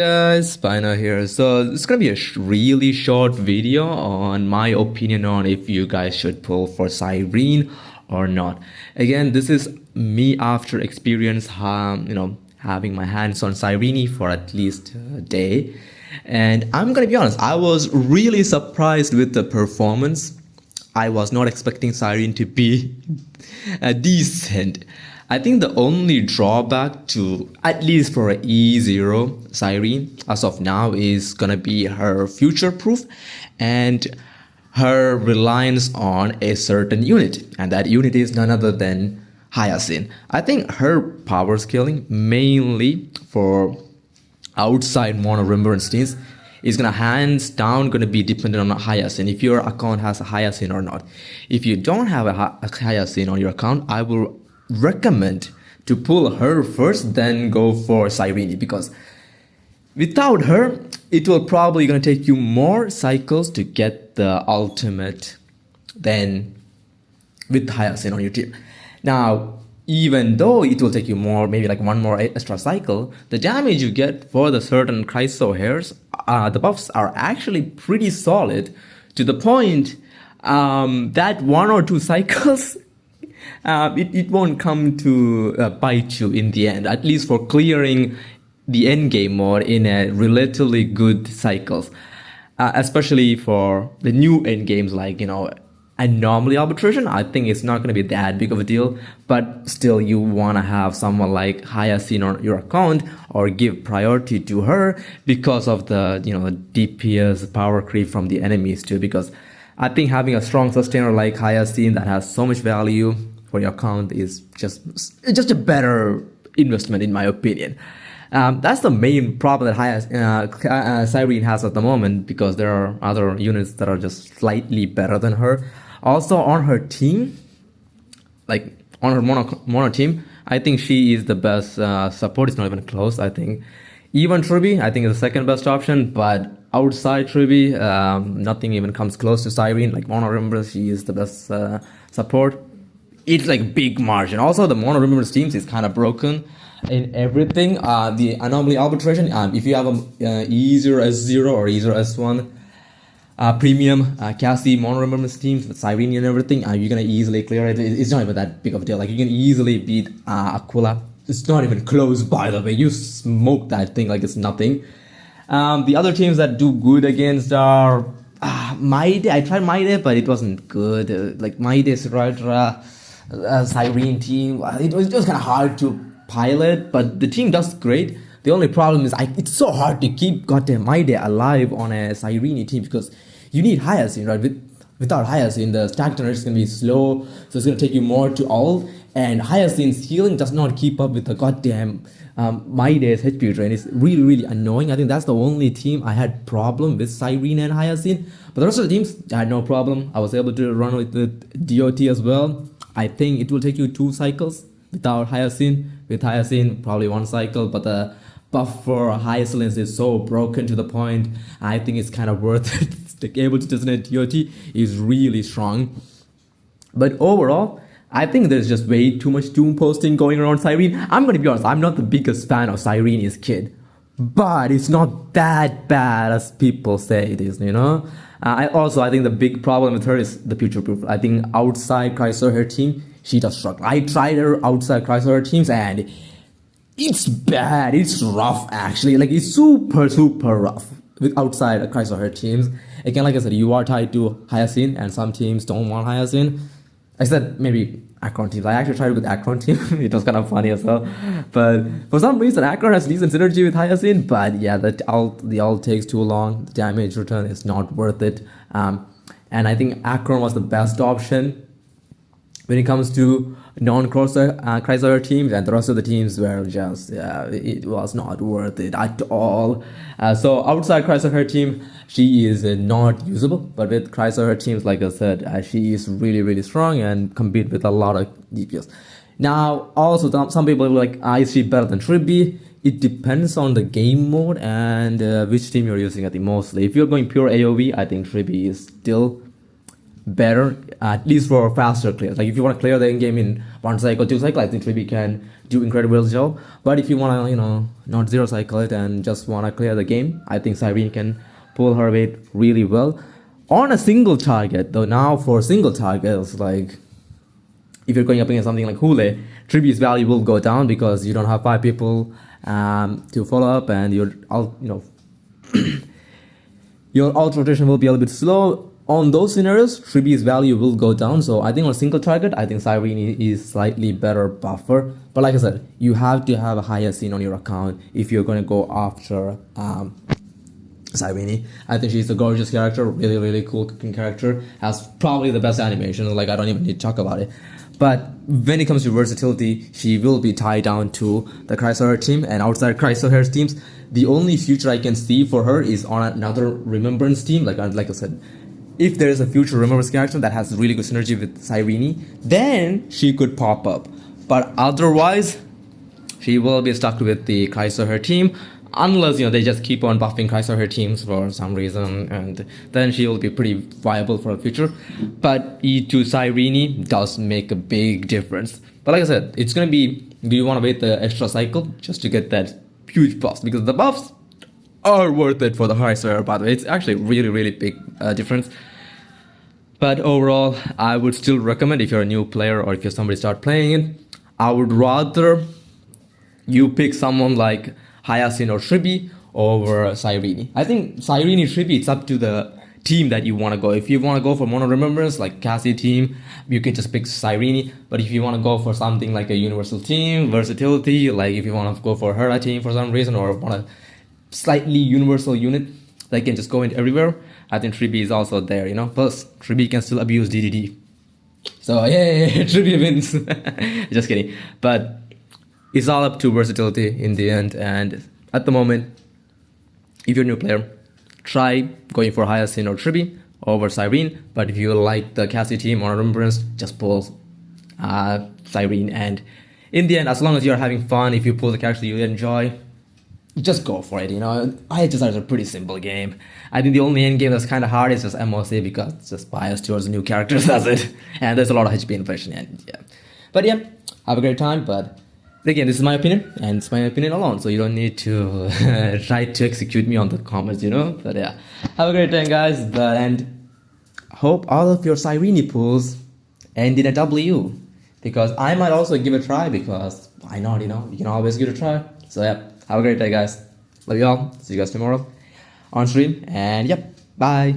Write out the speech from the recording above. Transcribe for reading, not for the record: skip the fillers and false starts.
Guys, Spina here. So it's gonna be a really short video on my opinion on if you guys should pull for Cyrene or not. Again, this is me after experience, having my hands on Cyrene for at least a day, and I'm gonna be honest. I was really surprised with the performance. I was not expecting Cyrene to be decent. I think the only drawback to, at least for an E0 Cyrene as of now, is gonna be her future proof and her reliance on a certain unit, and that unit is none other than Hyacinth. I think her power scaling mainly for outside mono remembrance teams is gonna hands down gonna be dependent on Hyacinth, if your account has a Hyacinth or not. If you don't have a Hyacinth on your account, I will recommend to pull her first, then go for Cyrene, because without her it will probably gonna take you more cycles to get the ultimate than with Hyacinth on your team. Now, even though it will take you more, maybe like one more extra cycle, the damage you get for the certain Chryso hairs, the buffs are actually pretty solid, to the point that one or two cycles it won't come to bite you in the end, at least for clearing the end game mode in a relatively good cycles, especially for the new end games like anomaly arbitration. I think it's not going to be that big of a deal, but still you want to have someone like Hyacinth on your account or give priority to her because of the DPS power creep from the enemies too, because I think having a strong sustainer like Hyacinth that has so much value for your account is just a better investment in my opinion. That's the main problem that Cyrene has at the moment, because there are other units that are just slightly better than her. Also on her team, like on her mono team, I think she is the best support. It's not even close. I think even Tribi, I think, is the second best option, but outside Tribi, nothing even comes close to Cyrene. Like mono remembrance, she is the best support. It's like big margin. Also, the mono remembrance teams is kind of broken in everything. The anomaly arbitration, if you have a E0 S0 or E0 S1 premium Cassie mono remembrance teams with Cyrene and everything, you're gonna easily clear it. It's not even that big of a deal. Like, you can easily beat Aquila. It's not even close, by the way. You smoke that thing like it's nothing. The other teams that do good against are Maide. I tried Maide, but it wasn't good. Like Maide, Siratra, Cyrene team, it was just kind of hard to pilot, but the team does great. The only problem is it's so hard to keep goddamn Maide alive on a Cyrene team, because you need Hyacinth, right? Without Hyacinth, the stack generation is going to be slow, so it's going to take you more to ult, and Hyacinth's healing does not keep up with the goddamn Maide's HP drain. It's really, really annoying. I think that's the only team I had problem with, Cyrene and Hyacinth, but the rest of the teams, I had no problem. I was able to run with the DOT as well. I think it will take you 2 cycles without Hyacinth. With Hyacinth, probably 1 cycle, but the buff for Hyacinth is so broken to the point I think it's kind of worth it. To able to designate DOT is really strong. But overall, I think there's just way too much doom posting going around Cyrene. I'm gonna be honest, I'm not the biggest fan of Cyrene's Kit, but it's not that bad as people say it is, I think the big problem with her is the future proof. I think outside Chryso her team, she does struggle. I tried her outside Chryso her teams, and it's bad. It's rough, actually. Like, it's super, super rough with outside Chryso her teams. Again, like I said, you are tied to Hyacinth, and some teams don't want Hyacinth. I said maybe Akron teams. I actually tried with Akron team. It was kind of funny as well. But for some reason, Akron has decent synergy with Hyacinth. But yeah, the ult takes too long. The damage return is not worth it. And I think Akron was the best option when it comes to non-Chryso teams, and the rest of the teams were just, it was not worth it at all. So outside Chryso team, she is not usable, but with Chryso teams, like I said, she is really, really strong and compete with a lot of DPS. Now, also, some people are like, is she better than Tribi? It depends on the game mode and which team you're using. I think mostly, if you're going pure AoE, I think Tribi is still better, at least for faster clears. Like if you want to clear the end game in 1 cycle, 2 cycle, I think Trippy can do incredible job. But if you want to, not 0 cycle it and just want to clear the game, I think Cyrene can pull her weight really well on a single target. Though now for single targets, like if you're going up against something like Hule, Trippy's value will go down because you don't have 5 people to follow up, and your your alt rotation will be a little bit slow. On those scenarios, Trippy's value will go down. So I think on a single target, I think Cyrene is slightly better buffer. But like I said, you have to have a higher scene on your account if you're going to go after Cyrene. I think she's a gorgeous character, really, really cool cooking character. Has probably the best animation. Like I don't even need to talk about it. But when it comes to versatility, she will be tied down to the Chrysaor team, and outside Chrysaor teams, the only future I can see for her is on another Remembrance team. Like I said, if there is a future Remembrance character that has really good synergy with Cyrene, then she could pop up. But otherwise, she will be stuck with the Chrysaor team, unless they just keep on buffing Chrysaor teams for some reason, and then she will be pretty viable for the future. But E to Cyrene does make a big difference. But like I said, it's gonna be, do you want to wait the extra cycle just to get that huge buffs? Because the buffs are worth it for the Chrysaor, by the way. It's actually really, really big difference. But overall, I would still recommend, if you're a new player or if you're somebody start playing it, I would rather you pick someone like Hyacinth or Trippy over Cyrene. I think Cyrene, Trippy, it's up to the team that you want to go. If you want to go for Mono Remembrance, like Cassie team, you can just pick Cyrene. But if you want to go for something like a Universal team, versatility, like if you want to go for Hera team for some reason, or want a slightly universal unit that can just go in everywhere, I think Trippy is also there, Plus, Trippy can still abuse DDD. So, yeah, Trippy wins. Just kidding. But it's all up to versatility in the end. And at the moment, if you're a new player, try going for Hyacinth or Trippy over Cyrene. But if you like the Cassie team or Remembrance, just pull Cyrene. And in the end, as long as you're having fun, if you pull the character you enjoy, just go for it. IHSR is a pretty simple game. I think the only end game that's kind of hard is just MOC, because it's just biased towards new characters, that's it. And there's a lot of HP inflation, and yeah. But yeah, have a great time. But again, this is my opinion, and it's my opinion alone, so you don't need to try to execute me on the comments, But yeah, have a great time, guys. And hope all of your Cyrene pulls end in a W, because I might also give it a try, because why not, You can always give it a try. So yeah, have a great day, guys. Love you all. See you guys tomorrow on stream. And yep, bye.